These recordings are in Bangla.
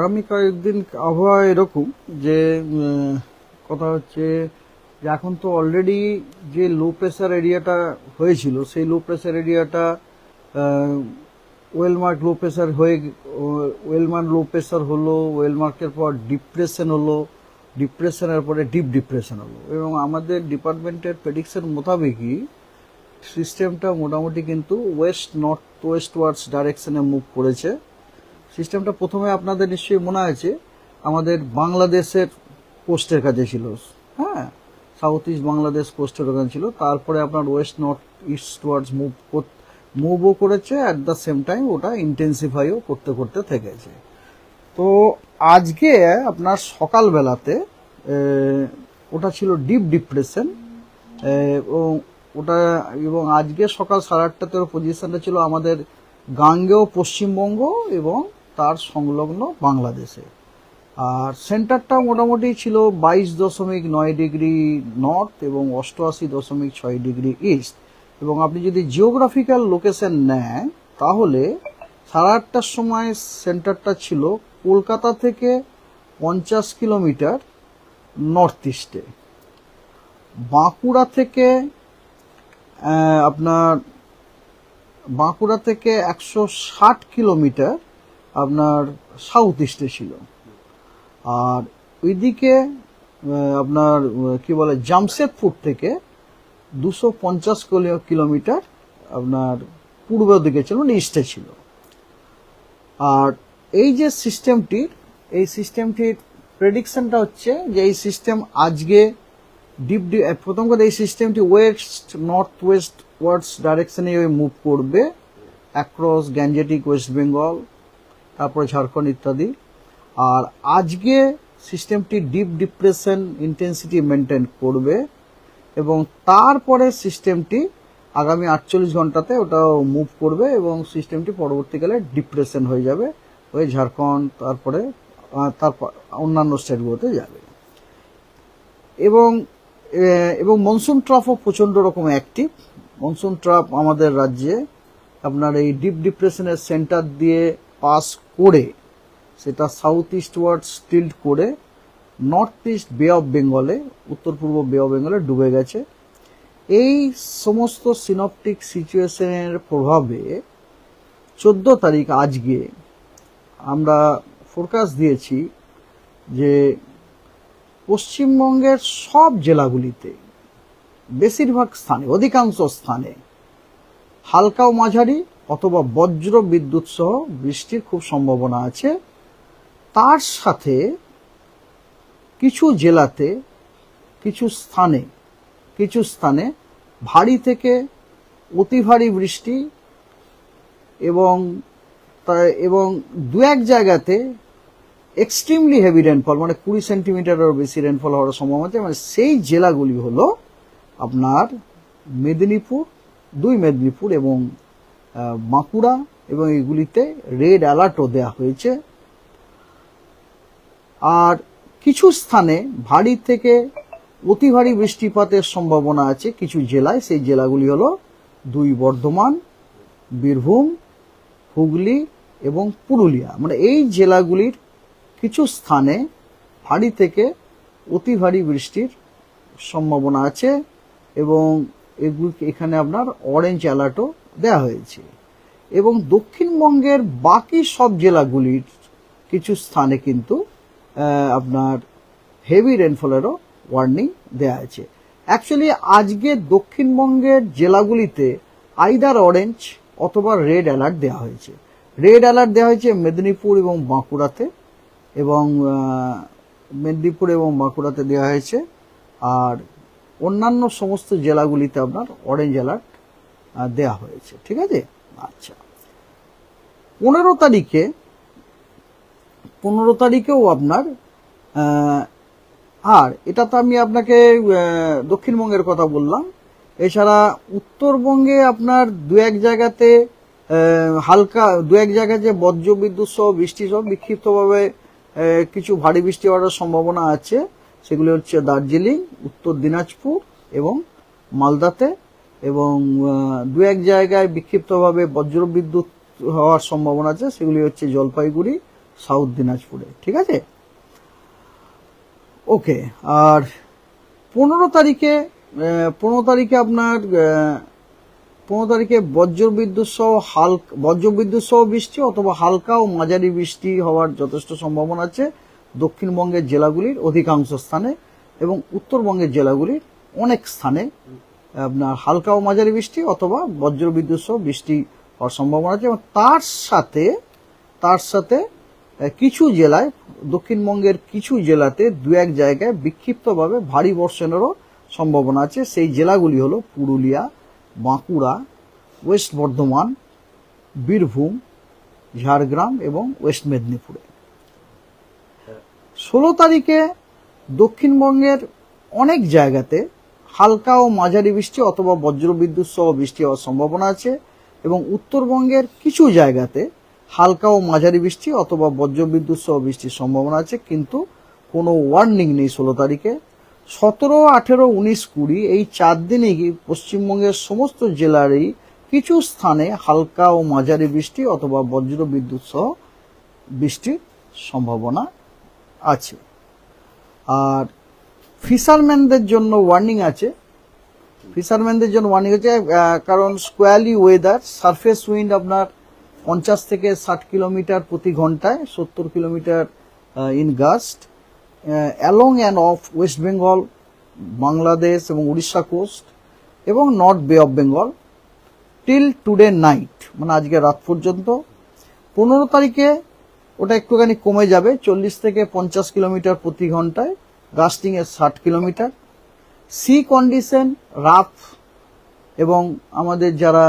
আগামী কয়েকদিন আবহাওয়া এরকম যে কথা হচ্ছে যে এখন তো অলরেডি যে লো প্রেসার এরিয়াটা হয়েছিল সেই লো প্রেসার এরিয়াটা ওয়েলমার্ক লো প্রেসার হয়ে ওয়েলমার্ক লো প্রেসার হলো, ওয়েলমার্কের পর ডিপ্রেশন হলো, ডিপ্রেশনের পরে ডিপ ডিপ্রেশন হলো এবং আমাদের ডিপার্টমেন্টের প্রেডিকশন মোতাবেকই সিস্টেমটা মোটামুটি কিন্তু ওয়েস্ট নর্থ ওয়েস্ট ওয়ার্ডস ডাইরেকশনে মুভ করেছে। সিস্টেমটা প্রথমে আপনাদের নিশ্চয়ই মনে আছে আমাদের বাংলাদেশের কোস্টের কাছে ছিল, হ্যাঁ, সাউথ ইস্ট বাংলাদেশ কোস্টের ওখানে ছিল, তারপরে আপনার ওয়েস্ট নর্থ ইস্ট ওয়ার্ডস মুভও করেছে, অ্যাট দ্য সেম টাইম ওটা ইন্টেন্সিফাইও করতে করতে থেকেছে। তো আজকে আপনার সকালবেলাতে ওটা ছিল ডিপ ডিপ্রেশন এবং আজকে সকাল 8:30 পজিশনটা ছিল আমাদের গাঙ্গেয় পশ্চিমবঙ্গ এবং তার সংলগ্ন বাংলাদেশে। আর সেন্টারটা মোটামুটি ছিল 22.9 ডিগ্রি নর্থ এবং 88.6 ডিগ্রি ইস্ট। এবং আপনি যদি জিওগ্রাফিক্যাল লোকেশন নেন তাহলে 8:30 সময় সেন্টারটা ছিল কলকাতা থেকে 50 কিলোমিটার নর্থ ইস্টে, বাঁকুড়া থেকে 160 কিলোমিটার আপনার সাউথ ইস্টে ছিল। আর ওইদিকে আপনার কি বলে জামশেদপুর থেকে 250 কিলোমিটার আপনার পূর্ব দিকে ছিল, মানে ইস্টে ছিল। আর এই যে সিস্টেমটির প্রেডিকশনটা হচ্ছে যে এই সিস্টেম আজকে প্রথম কথা এই সিস্টেমটি ওয়েস্ট নর্থ ওয়েস্ট ওয়ার্ডস ডাইরেকশনে মুভ করবে অ্যাক্রস গ্যাঞ্জেটিক ওয়েস্ট বেঙ্গল, তারপরে ঝাড়খণ্ড ইত্যাদি। আর আজকে সিস্টেমটি ডিপ ডিপ্রেশন ইন্টেন্সিটি মেনটেন করবে এবং তারপরে সিস্টেমটি আগামী 48 ঘন্টাতে ওটাও মুভ করবে এবং সিস্টেমটি পরবর্তীকালে ডিপ্রেশন হয়ে যাবে, হয়ে ঝাড়খণ্ড তারপর অন্যান্য স্টেটগুলোতে যাবে। এবং মনসুন ট্রাফও প্রচণ্ড রকম অ্যাক্টিভ। মনসুন ট্রাফ আমাদের রাজ্যে আপনার এই ডিপ ডিপ্রেশনের সেন্টার দিয়ে পাস করে সেটা সাউথ ইস্ট ওয়ার্ডস টিল্ট করে নর্থ ইস্ট বে অফ বেঙ্গলে, উত্তর পূর্ব বে অফ বেঙ্গলে ডুবে গেছে। এই সমস্ত সিনপটিক সিচুয়েশনের প্রভাবে 14 তারিখ আজকে আমরা ফোরকাস্ট দিয়েছি যে পশ্চিমবঙ্গের সব জেলাগুলিতে বেশিরভাগ স্থানে, অধিকাংশ স্থানে হালকা ও মাঝারি অথবা বজ্র বিদ্যুৎ সহ বৃষ্টির খুব সম্ভাবনা আছে। তার সাথে কিছু জেলাতে কিছু স্থানে ভারী থেকে অতি ভারী বৃষ্টি এবং 2-1 জায়গাতে এক্সট্রিমলি হেভি রেনফল, মানে 20 সেন্টিমিটারেরও বেশি রেনফল হওয়ার সম্ভাবনা আছে। মানে সেই জেলাগুলি হলো আপনার দুই মেদিনীপুর এবং বাঁকুড়া, এবং এগুলিতে রেড অ্যালার্টও দেওয়া হয়েছে। আর কিছু স্থানে ভারী থেকে অতি ভারী বৃষ্টিপাতের সম্ভাবনা আছে কিছু জেলায়। সেই জেলাগুলি হলো 2 বর্ধমান, বীরভূম, হুগলি এবং পুরুলিয়া। মানে এই জেলাগুলির কিছু স্থানে ভারী থেকে অতি ভারী বৃষ্টির সম্ভাবনা আছে এবং এখানে আপনার অরেঞ্জ অ্যালার্টও দেওয়া হয়েছে। এবং দক্ষিণবঙ্গের বাকি সব জেলাগুলির কিছু স্থানে কিন্তু আপনার হেভি রেনফলেরও ওয়ার্নিং দেওয়া আছে। অ্যাকচুয়ালি আজকে দক্ষিণবঙ্গের জেলাগুলিতে আইদার অরেঞ্জ অথবা রেড অ্যালার্ট দেওয়া হয়েছে। রেড অ্যালার্ট দেওয়া হয়েছে মেদিনীপুর এবং বাঁকুড়াতে, দেওয়া হয়েছে। আর অন্যান্য সমস্ত জেলাগুলিতে আপনার অরেঞ্জ অ্যালার্ট দেওয়া হয়েছে। ঠিক আছে, আচ্ছা। 15 তারিখেও আপনার আর এটা তো আমি আপনাকে দক্ষিণবঙ্গের কথা বললাম। এছাড়া উত্তরবঙ্গে আপনার 2-1 জায়গাতে হালকা 2-1 জায়গায় যে বজ্র বিদ্যুৎ সহ বৃষ্টি সহ বিক্ষিপ্তভাবে কিছু ভারী বৃষ্টি হওয়ার সম্ভাবনা আছে। সেগুলি হচ্ছে দার্জিলিং, উত্তর দিনাজপুর এবং মালদাতে। এবং 2-1 জায়গায় বিক্ষিপ্তভাবে বজ্র বিদ্যুৎ হওয়ার সম্ভাবনা আছে, সেগুলি হচ্ছে জলপাইগুড়ি, সাউথ দিনাজপুরে। ঠিক আছে, ওকে। আর 15 তারিখে আপনার 15 তারিখে বজ্রবিদ্যুৎ সহ বৃষ্টি অথবা হালকা ও মাঝারি বৃষ্টি হওয়ার যথেষ্ট সম্ভাবনা আছে দক্ষিণবঙ্গের জেলাগুলির অধিকাংশ স্থানে, এবং উত্তরবঙ্গের জেলাগুলির অনেক স্থানে আপনার হালকা ও মাঝারি বৃষ্টি অথবা বজ্রবিদ্যুৎ সহ বৃষ্টি হওয়ার সম্ভাবনা আছে। এবং তার সাথে কিছু জেলায়, দক্ষিণবঙ্গের কিছু জেলাতে 2-1 জায়গায় বিক্ষিপ্তভাবে ভারী বর্ষণেরও সম্ভাবনা আছে। সেই জেলাগুলি হলো পুরুলিয়া, বাঁকুড়া, ওয়েস্ট বর্ধমান, বীরভূম, ঝাড়গ্রাম এবং ওয়েস্ট মেদিনীপুরে। 16 তারিখে দক্ষিণবঙ্গের অনেক জায়গাতে হালকা ও মাঝারি বৃষ্টি অথবা বজ্রবিদ্যুৎ সহ বৃষ্টি হওয়ার সম্ভাবনা আছে, এবং উত্তরবঙ্গের কিছু জায়গাতে হালকা ও মাঝারি বৃষ্টি অথবা বজ্রবিদ্যুৎ সহ বৃষ্টির সম্ভাবনা আছে, কিন্তু কোনো ওয়ার্নিং নেই 16 তারিখে। 17, 18, 19, 20 এই 4 দিনেই পশ্চিমবঙ্গের সমস্ত জেলারই কিছু স্থানে হালকা ও মাঝারি বৃষ্টি অথবা বজ্রবিদ্যুৎ সহ বৃষ্টির সম্ভাবনা আছে। আর ফিশারম্যানদের জন্য ওয়ার্নিং আছে। কারণ স্কোয়ালি ওয়েদার, সারফেস উইন্ড আপনার 50 থেকে 60 কিলোমিটার প্রতি ঘন্টায়, 70 kilometre in gust along and off West Bengal, Bangladesh এবং উড়িষ্যা কোস্ট এবং north Bay of Bengal till today night, মানে আজকে রাত পর্যন্ত। 15 তারিখে ওটা একটুখানি কমে যাবে, 40 থেকে 50 কিলোমিটার প্রতি ঘন্টায়, গাস্টিং এর 60 কিলোমিটার। সি কন্ডিশন রাফ, এবং আমাদের যারা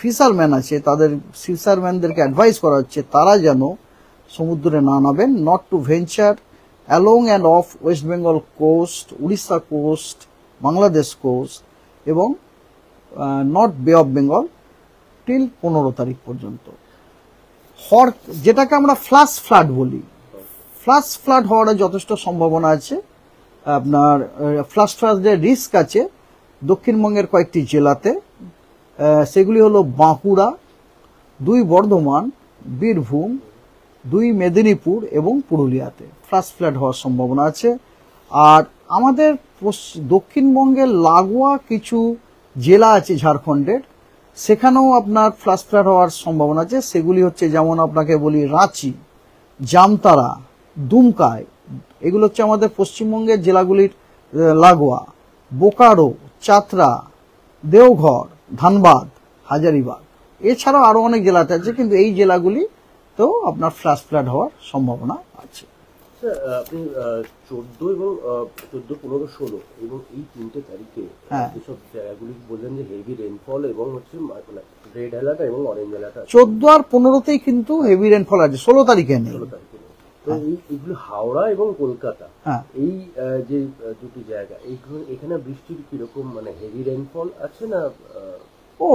ফিশারম্যান আছে ফিশারম্যানদেরকে অ্যাডভাইস করা হচ্ছে তারা যেন সমুদ্রে না নামেন। Not to venture along and off West Bengal coast, Orissa coast, Bangladesh coast এবং north Bay of Bengal till 15 তারিখ পর্যন্ত। যেটাকে আমরা ফ্ল্যাশ ফ্লাড বলি, ফ্ল্যাশ ফ্লাড হওয়ার যথেষ্ট সম্ভাবনা আছে। আপনার ফ্ল্যাশ ফ্লাডের রিস্ক আছে দক্ষিণবঙ্গের কয়েকটি জেলাতে, সেগুলি হলো বাঁকুড়া, 2 বর্ধমান, বীরভূম, 2 মেদিনীপুর এবং পুরুলিয়াতে ফ্ল্যাশ ফ্লাড হওয়ার সম্ভাবনা আছে। আর আমাদের দক্ষিণবঙ্গের লাগোয়া কিছু জেলা আছে ঝাড়খণ্ডের, সেখানেও আপনার ফ্ল্যাশ ফ্লাড হওয়ার সম্ভাবনা আছে। সেগুলি হচ্ছে, যেমন আপনাকে বলি, রাঁচি, জামতারা, দুমকায়, এগুলো হচ্ছে আমাদের পশ্চিমবঙ্গের জেলাগুলির লাগোয়া, বোকারো, চাতরা, দেওঘর, ধানবাদ, হাজারিবাগ, এছাড়াও আরো অনেক জেলাতে আছে, কিন্তু এই জেলাগুলি তো আপনার ফ্ল্যাশ ফ্লাড হওয়ার সম্ভাবনা আছে। আপনি 14 এবং 14, 15, 16 এবং এই 3টে তারিখে যেসব জায়গাগুলি বললেন যে হেভি রেইনফল এবং হচ্ছে রেড অ্যালার্ট এবং অরেঞ্জ অ্যালার্ট আছে, 14 আর 15তেই কিন্তু হেভি রেইনফল আছে, 16 তারিখে নেই। তো এইগুলো হাওড়া এবং কলকাতা, এই যে দুটি জায়গা, এখানে বৃষ্টির কিরকম, মানে হেভি রেইনফল আছে না? ও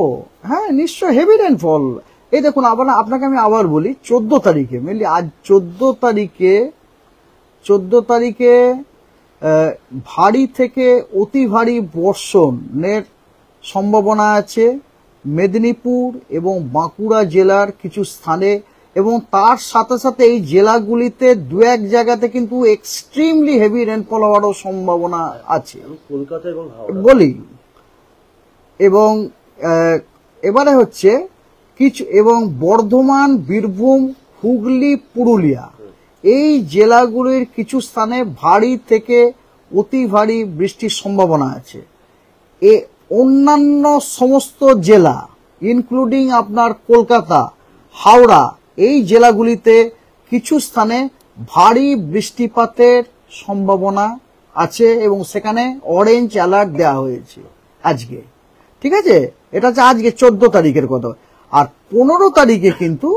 হ্যাঁ, নিশ্চয় হেভি রেইনফল। এই দেখুন, আপনাকে আমি আবার বলি, 14 তারিখে মেনলি, আজ 14 তারিখে ভারী থেকে অতি ভারী বর্ষণের সম্ভাবনা আছে মেদিনীপুর এবং বাঁকুড়া জেলার কিছু স্থানে, এবং তার সাথে সাথে এই জেলাগুলিতে 2-1 জায়গাতে কিন্তু এক্সট্রিমলি হেভি রেইনফল হওয়ারও সম্ভাবনা আছে, কলকাতা এবং হাওড়া বলি। এবং এবারে হচ্ছে কিছু, এবং বর্ধমান, বীরভূম, হুগলি, পুরুলিয়া, এই জেলাগুলির কিছু স্থানে ভারী থেকে অতি ভারী বৃষ্টির সম্ভাবনা আছে। অন্যান্য সমস্ত জেলা ইনক্লুডিং আপনার কলকাতা, হাওড়া, এই জেলাগুলিতে কিছু স্থানে ভারী বৃষ্টিপাতের সম্ভাবনা আছে, এবং সেখানে অরেঞ্জ অ্যালার্ট দেওয়া হয়েছে আজকে। ঠিক আছে, এটা হচ্ছে আজকে 14 তারিখের কথা। আর 15 তারিখে কিন্তু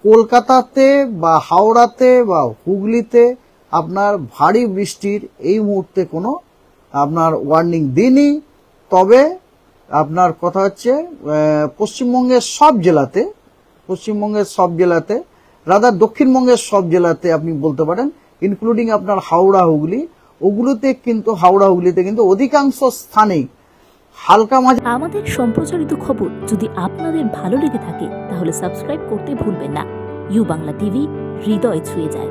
কলকাতাতে বা হাওড়াতে বা হুগলিতে আপনার ভারী বৃষ্টির এই মুহূর্তে কোনো আপনার ওয়ার্নিং দিইনি। তবে আপনার কথা হচ্ছে পশ্চিমবঙ্গের সব জেলাতে, রাদার দক্ষিণবঙ্গের সব জেলাতে আপনি বলতে পারেন, ইনক্লুডিং আপনার হাওড়া, হুগলি, হাওড়া হুগলিতে কিন্তু অধিকাংশ স্থানেই হালকা মাঝারি। আমাদের সম্প্রচারিত খবর যদি আপনাদের ভালো লেগে থাকে তাহলে সাবস্ক্রাইব করতে ভুলবেন না। ইউ বাংলা টিভি, হৃদয় ছুঁয়ে যায়।